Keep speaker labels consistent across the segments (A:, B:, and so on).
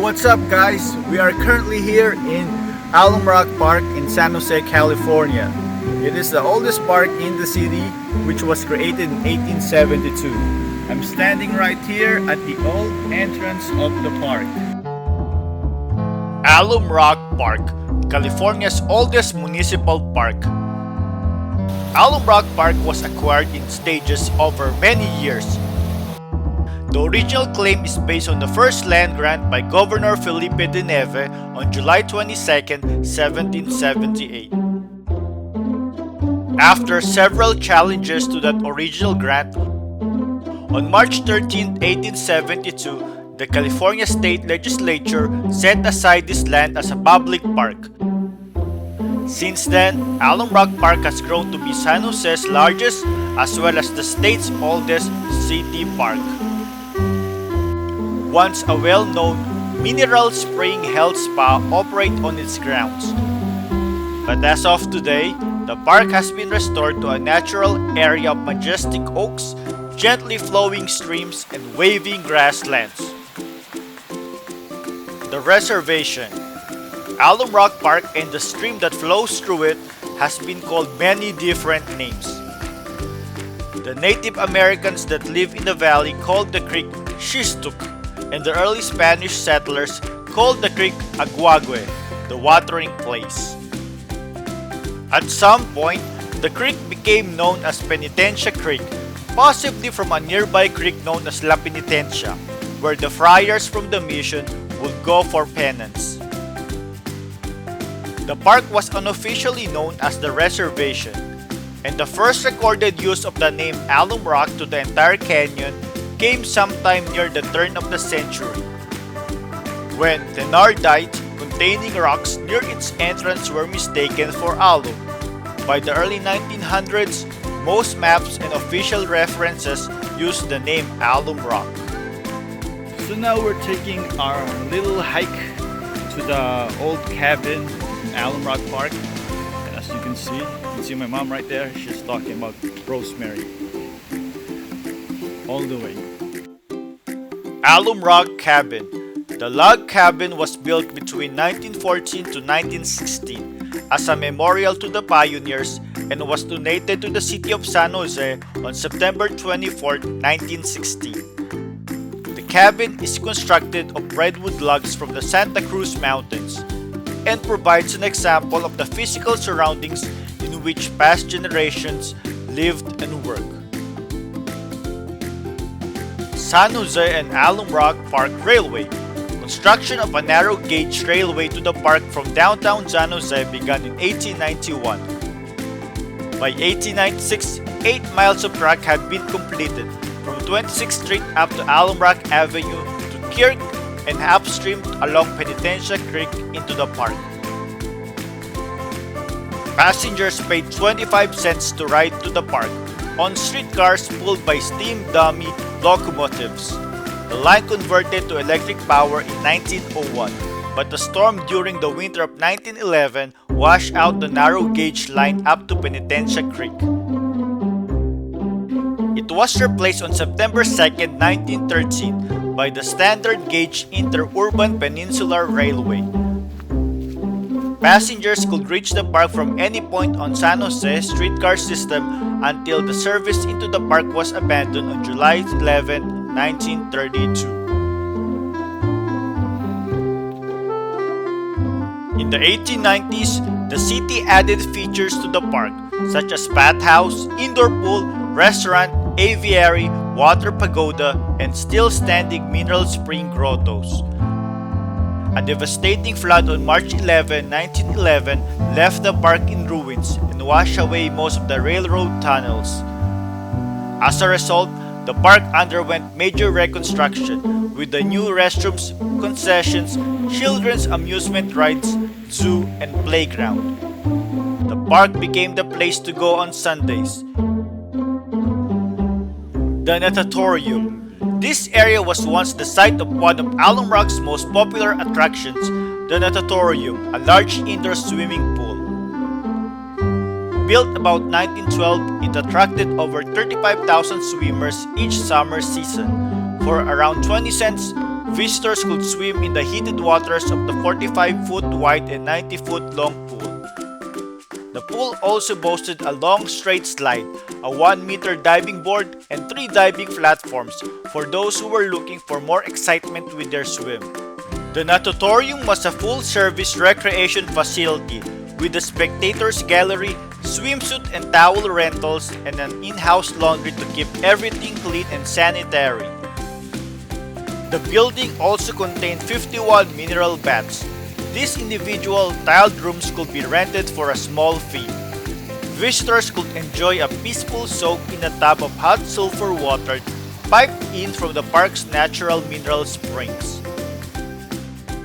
A: what's up guys? We are currently here in Alum Rock Park in San Jose, California. It is the oldest park in the city, which was created in 1872. I'm standing right here at the old entrance of the park.
B: Alum Rock Park, California's oldest municipal park. Alum Rock Park was acquired in stages over many years. The original claim is based on the first land grant by Governor Felipe de Neve on July 22, 1778. After several challenges to that original grant, on March 13, 1872, the California State Legislature set aside this land as a public park. Since then, Alum Rock Park has grown to be San Jose's largest as well as the state's oldest city park. Once a well-known mineral spring health spa operates on its grounds. But as of today, the park has been restored to a natural area of majestic oaks, gently flowing streams, and waving grasslands. The reservation, Alum Rock Park, and the stream that flows through it has been called many different names. The Native Americans that live in the valley called the creek Xistuk, and the early Spanish settlers called the creek Aguague, the watering place. At some point, the creek became known as Penitencia Creek, possibly from a nearby creek known as La Penitencia, where the friars from the mission would go for penance. The park was unofficially known as the reservation, and the first recorded use of the name Alum Rock to the entire canyon came sometime near the turn of the century, when thenardite containing rocks near its entrance were mistaken for alum. By the early 1900s, most maps and official references used the name Alum Rock.
A: So now we're taking our little hike to the old cabin in Alum Rock Park. And as you can see my mom right there. She's talking about rosemary. All the way.
B: Alum Rock Cabin. The log cabin was built between 1914 to 1916 as a memorial to the pioneers and was donated to the city of San Jose on September 24, 1916. The cabin is constructed of redwood logs from the Santa Cruz Mountains and provides an example of the physical surroundings in which past generations lived and worked. San Jose and Alum Rock Park Railway. Construction of a narrow gauge railway to the park from downtown San Jose began in 1891. By 1896, 8 miles of track had been completed from 26th Street up to Alum Rock Avenue to Kirk and upstream along Penitencia Creek into the park. Passengers paid 25 cents to ride to the park on streetcars pulled by steam dummy locomotives. The line converted to electric power in 1901, but a storm during the winter of 1911 washed out the narrow gauge line up to Penitencia Creek. It was replaced on September 2, 1913 by the standard gauge interurban peninsular railway. Passengers could reach the park from any point on San Jose streetcar system until the service into the park was abandoned on July 11, 1932. In the 1890s, the city added features to the park such as bathhouse, indoor pool, restaurant, aviary, water pagoda, and still standing mineral spring grottos. A devastating flood on March 11, 1911 left the park in ruins and washed away most of the railroad tunnels. As a result, the park underwent major reconstruction with the new restrooms, concessions, children's amusement rides, zoo, and playground. The park became the place to go on Sundays. The Natatorium. This area was once the site of one of Alum Rock's most popular attractions, the Natatorium, a large indoor swimming pool. Built about 1912, it attracted over 35,000 swimmers each summer season. For around 20 cents, visitors could swim in the heated waters of the 45-foot wide and 90-foot long pool. The pool also boasted a long straight slide, a 1-meter diving board, and 3 diving platforms for those who were looking for more excitement with their swim. The Natatorium was a full-service recreation facility with a spectators gallery, swimsuit and towel rentals, and an in-house laundry to keep everything clean and sanitary. The building also contained 51 mineral baths. These individual tiled rooms could be rented for a small fee. Visitors could enjoy a peaceful soak in a tub of hot sulfur water piped in from the park's natural mineral springs.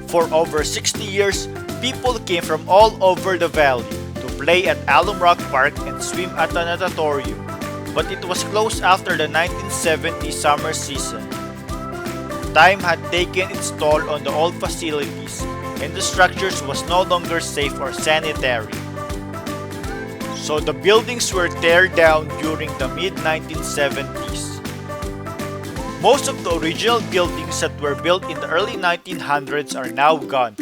B: For over 60 years, people came from all over the valley to play at Alum Rock Park and swim at the Natatorium, but it was closed after the 1970 summer season. Time had taken its toll on the old facilities, and the structures was no longer safe or sanitary. So the buildings were teared down during the mid-1970s. Most of the original buildings that were built in the early 1900s are now gone,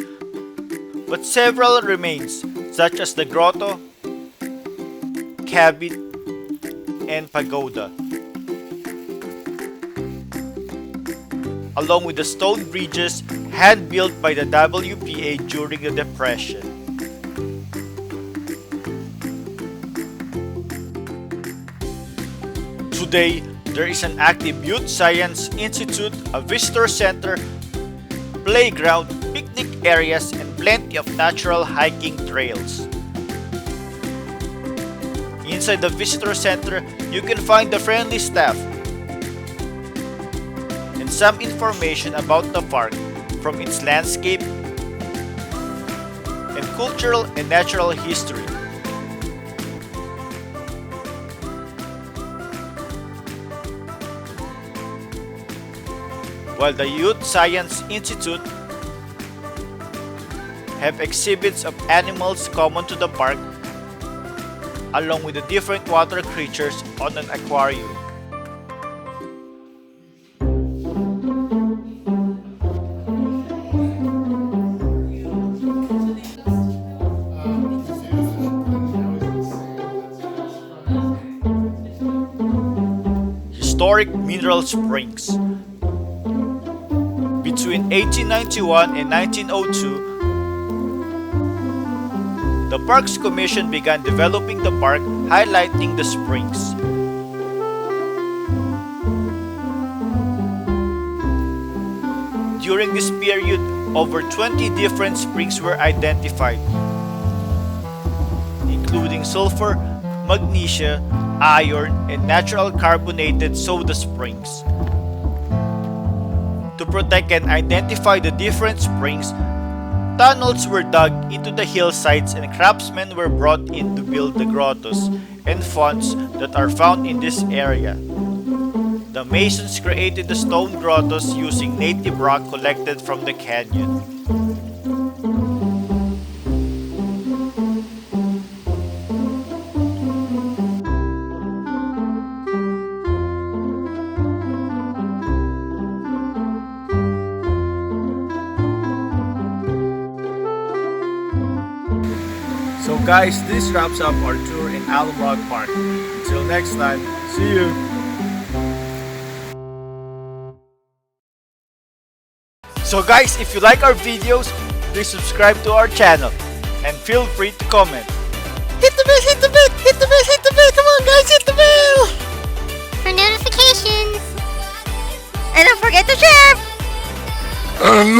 B: but several remains, such as the grotto, cabin, and pagoda, along with the stone bridges hand-built by the WPA during the Depression. Today, there is an active Youth Science Institute, a visitor center, playground, picnic areas, and plenty of natural hiking trails. Inside the visitor center, you can find the friendly staff and some information about the park, from its landscape and cultural and natural history. While the Youth Science Institute have exhibits of animals common to the park, along with the different water creatures on an aquarium. Historic mineral springs. Between 1891 and 1902, the Parks Commission began developing the park, highlighting the springs. During this period, over 20 different springs were identified, including sulfur, magnesia, iron, and natural carbonated soda springs. To protect and identify the different springs, tunnels were dug into the hillsides and craftsmen were brought in to build the grottos and fonts that are found in this area. The masons created the stone grottos using native rock collected from the canyon.
A: So guys, this wraps up our tour in Alum Rock Park. Until next time, see you!
B: So guys, if you like our videos, please subscribe to our channel and feel free to comment.
C: Hit the bell, hit the bell, hit the bell, hit the bell. Come on guys, hit the bell. For notifications. And don't forget to share.
D: And